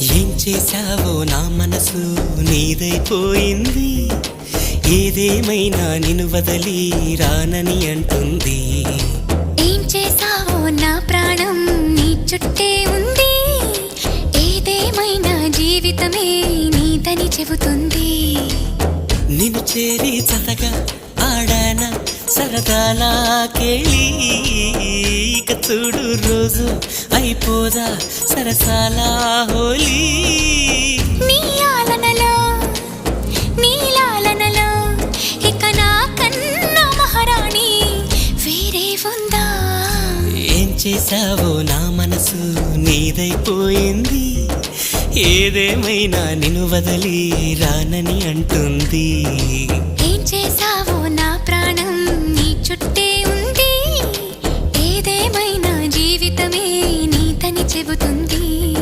ఏం చేశావో నా మనసు నీదైపోయింది. ఏదేమైనా నిన్ను వదలి రానని అంటుంది. ఏం చేశావో నా ప్రాణం నీ చుట్టే ఉంది. ఏదేమైనా జీవితమే నీదని చెబుతుంది. నిన్ను చేరి చతగా ఆడాన సరదాలా కేళి. ఇక చూడు రోజు అయిపోదా సరసాలా హోలీ. నీ ఆలనలో నీ లాలనలో ఇక నా కన్నా మహారాణి వేరే ఉందా? ఏం చేశావో నా మనసు నీదైపోయింది. ఏదేమైనా నిన్ను వదలి రానని అంటుంది. ఏం చేశావో నా ప్రాణం నీ చుట్టే ఉంది. ఏదేమైనా జీవితమే నీదని చెబుతుంది.